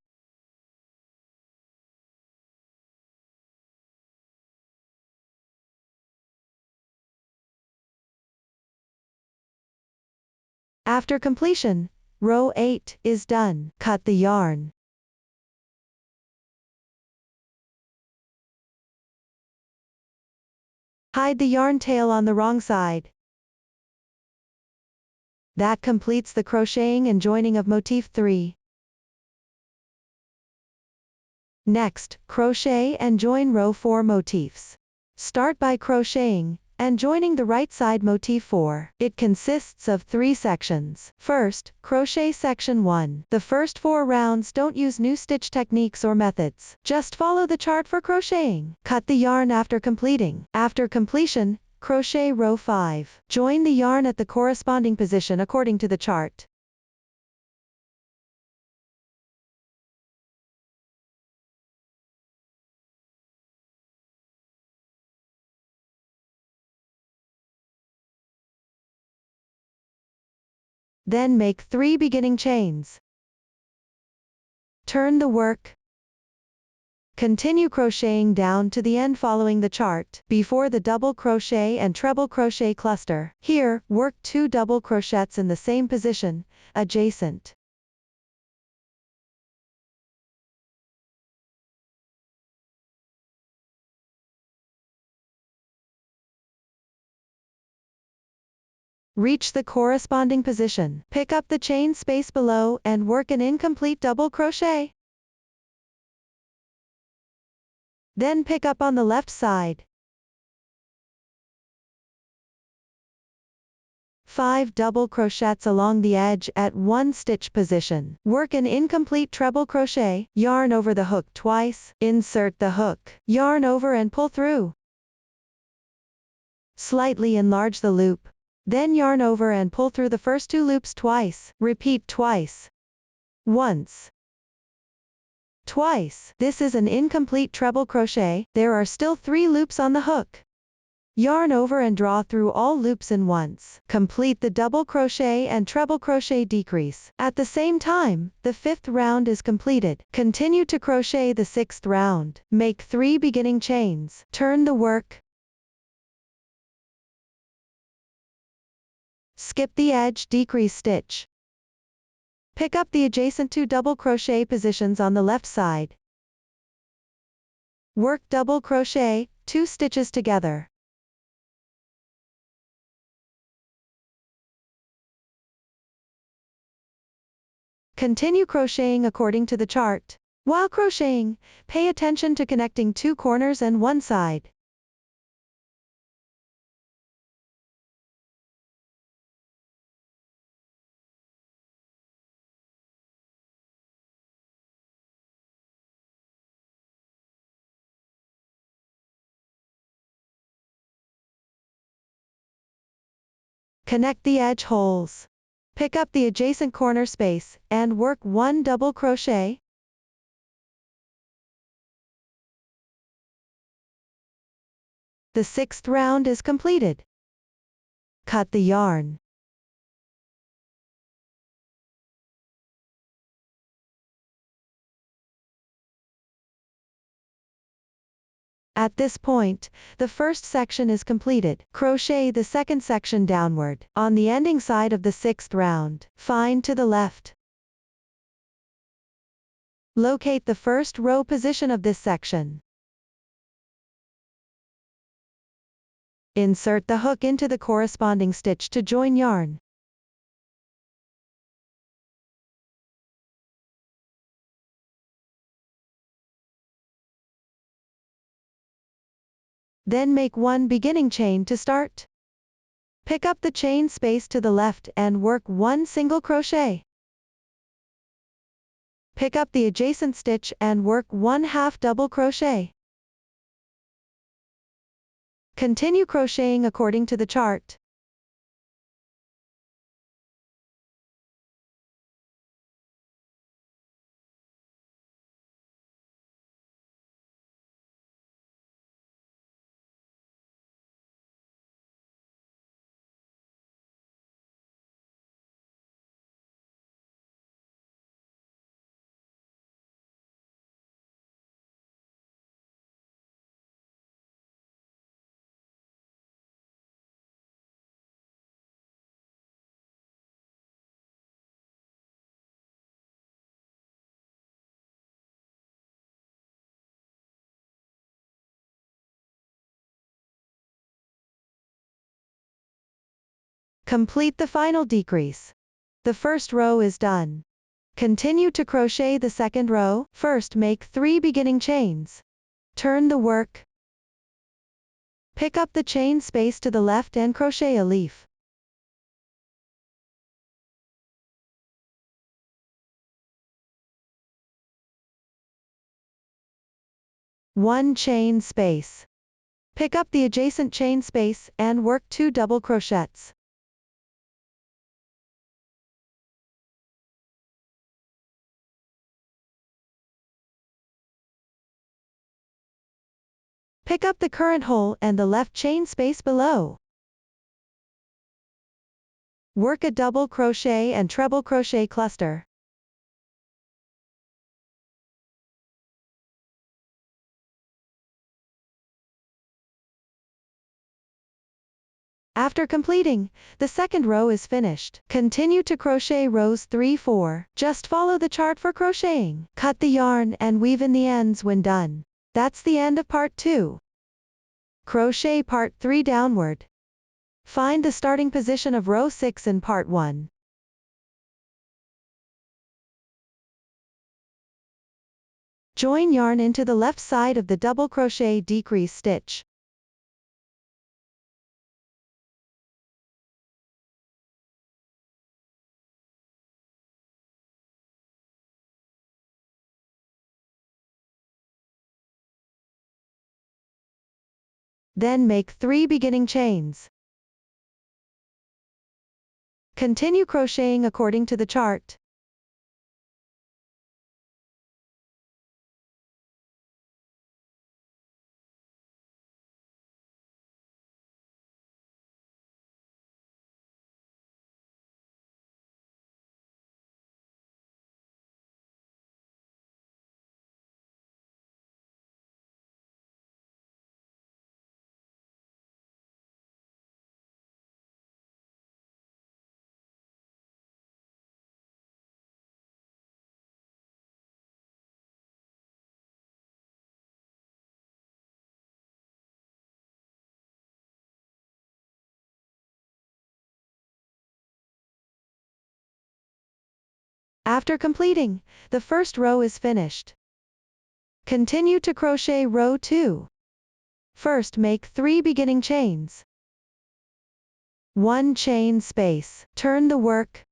After completion, row 8 is done. Cut the yarn. Hide the yarn tail on the wrong side. That completes the crocheting and joining of motif 3. Next, crochet and join row 4 motifs. Start by crocheting and joining the right side motif 4. It consists of 3 sections. First, crochet section 1. The first 4 rounds don't use new stitch techniques or methods. Just follow the chart for crocheting. Cut the yarn after completing. After completion, crochet row 5. Join the yarn at the corresponding position according to the chart. Then make 3 beginning chains. Turn the work. Continue crocheting down to the end following the chart, before the double crochet and treble crochet cluster. Here, work 2 double crochets in the same position, adjacent. Reach the corresponding position. Pick up the chain space below and work an incomplete double crochet. Then pick up on the left side. 5 double crochets along the edge at 1 stitch position. Work an incomplete treble crochet, yarn over the hook twice, insert the hook, yarn over and pull through. Slightly enlarge the loop. Then yarn over and pull through the first 2 loops twice. Repeat twice. Once. Twice. This is an incomplete treble crochet. There are still 3 loops on the hook. Yarn over and draw through all loops in once. Complete the double crochet and treble crochet decrease. At the same time, the 5th round is completed. Continue to crochet the 6th round. Make 3 beginning chains. Turn the work. Skip the edge decrease stitch. Pick up the adjacent 2 double crochet positions on the left side. Work double crochet, 2 stitches together. Continue crocheting according to the chart. While crocheting, pay attention to connecting 2 corners and 1 side. Connect the edge holes. Pick up the adjacent corner space, and work 1 double crochet. The 6th round is completed. Cut the yarn. At this point, the first section is completed. Crochet the second section downward, on the ending side of the 6th round. Find to the left. Locate the first row position of this section. Insert the hook into the corresponding stitch to join yarn. Then make 1 beginning chain to start. Pick up the chain space to the left and work 1 single crochet. Pick up the adjacent stitch and work 1/2 double crochet. Continue crocheting according to the chart. Complete the final decrease. The first row is done. Continue to crochet the second row. First make 3 beginning chains. Turn the work. Pick up the chain space to the left and crochet a leaf. One chain space. Pick up the adjacent chain space and work 2 double crochets. Pick up the current hole and the left chain space below. Work a double crochet and treble crochet cluster. After completing, the second row is finished. Continue to crochet rows 3, 4. Just follow the chart for crocheting. Cut the yarn and weave in the ends when done. That's the end of part 2. Crochet part 3 downward. Find the starting position of row 6 in part 1. Join yarn into the left side of the double crochet decrease stitch. Then make 3 beginning chains. Continue crocheting according to the chart. After completing, the first row is finished. Continue to crochet row 2. First make 3 beginning chains. 1 chain space. Turn the work.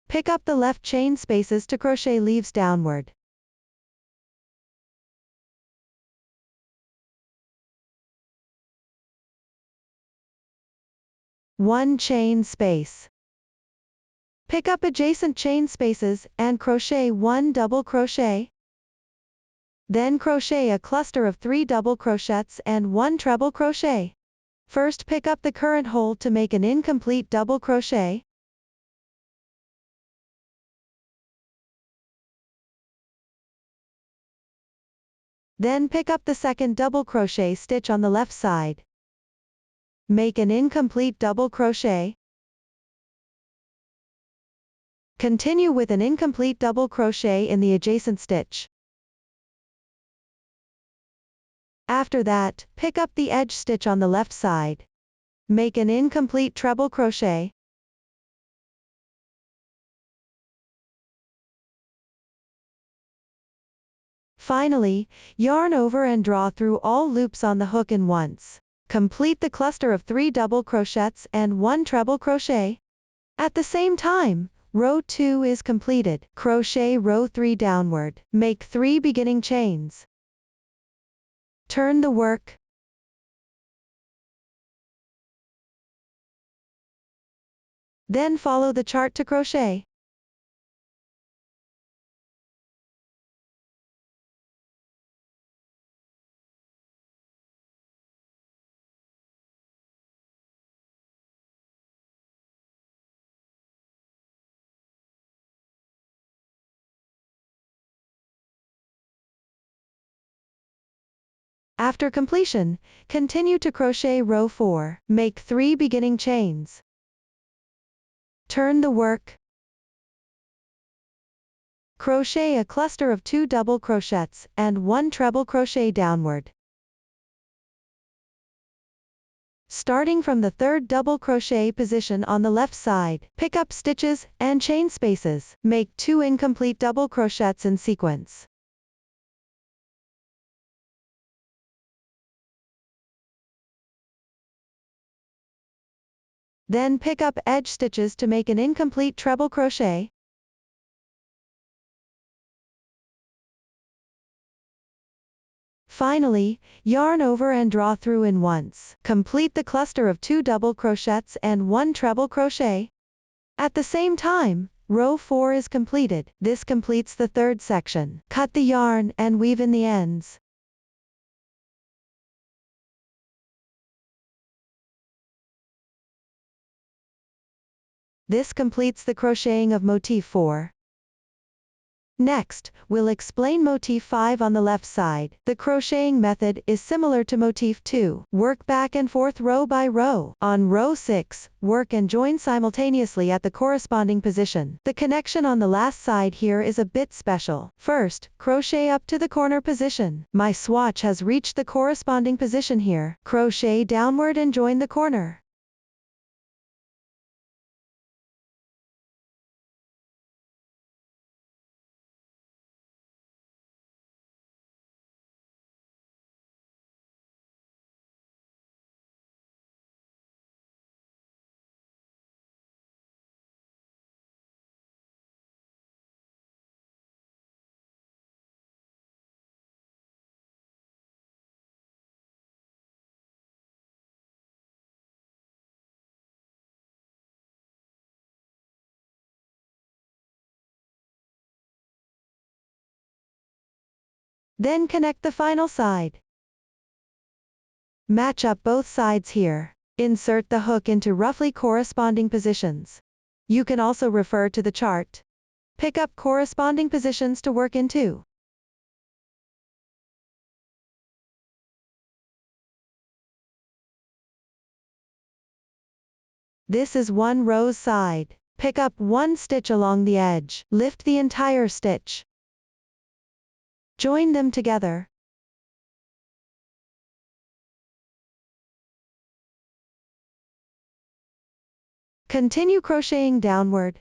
Pick up the left chain spaces to crochet leaves downward. 1 chain space. Pick up adjacent chain spaces and crochet 1 double crochet. Then crochet a cluster of 3 double crochets and 1 treble crochet. First pick up the current hole to make an incomplete double crochet. Then pick up the second double crochet stitch on the left side. Make an incomplete double crochet. Continue with an incomplete double crochet in the adjacent stitch. After that, pick up the edge stitch on the left side. Make an incomplete treble crochet. Finally, yarn over and draw through all loops on the hook in once. Complete the cluster of 3 double crochets and 1 treble crochet. At the same time, row 2 is completed. Crochet row 3 downward. Make 3 beginning chains. Turn the work. Then follow the chart to crochet. After completion, continue to crochet row 4. Make 3 beginning chains. Turn the work. Crochet a cluster of 2 double crochets and 1 treble crochet downward. Starting from the third double crochet position on the left side, pick up stitches and chain spaces. Make 2 incomplete double crochets in sequence. Then pick up edge stitches to make an incomplete treble crochet. Finally, yarn over and draw through in once. Complete the cluster of 2 double crochets and 1 treble crochet. At the same time, row 4 is completed. This completes the third section. Cut the yarn and weave in the ends. This completes the crocheting of motif 4. Next, we'll explain motif 5 on the left side. The crocheting method is similar to motif 2. Work back and forth row by row. On row 6, work and join simultaneously at the corresponding position. The connection on the last side here is a bit special. First, crochet up to the corner position. My swatch has reached the corresponding position here. Crochet downward and join the corner. Then connect the final side. Match up both sides here. Insert the hook into roughly corresponding positions. You can also refer to the chart. Pick up corresponding positions to work into. This is one row's side. Pick up one stitch along the edge. Lift the entire stitch. Join them together. Continue crocheting downward.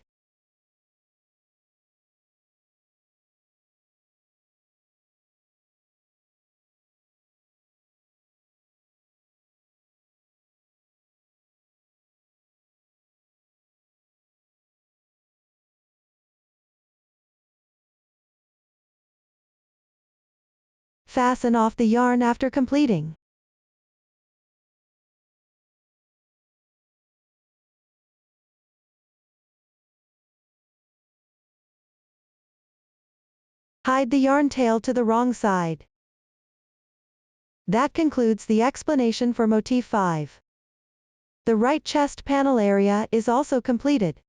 Fasten off the yarn after completing. Hide the yarn tail to the wrong side. That concludes the explanation for motif 5. The right chest panel area is also completed.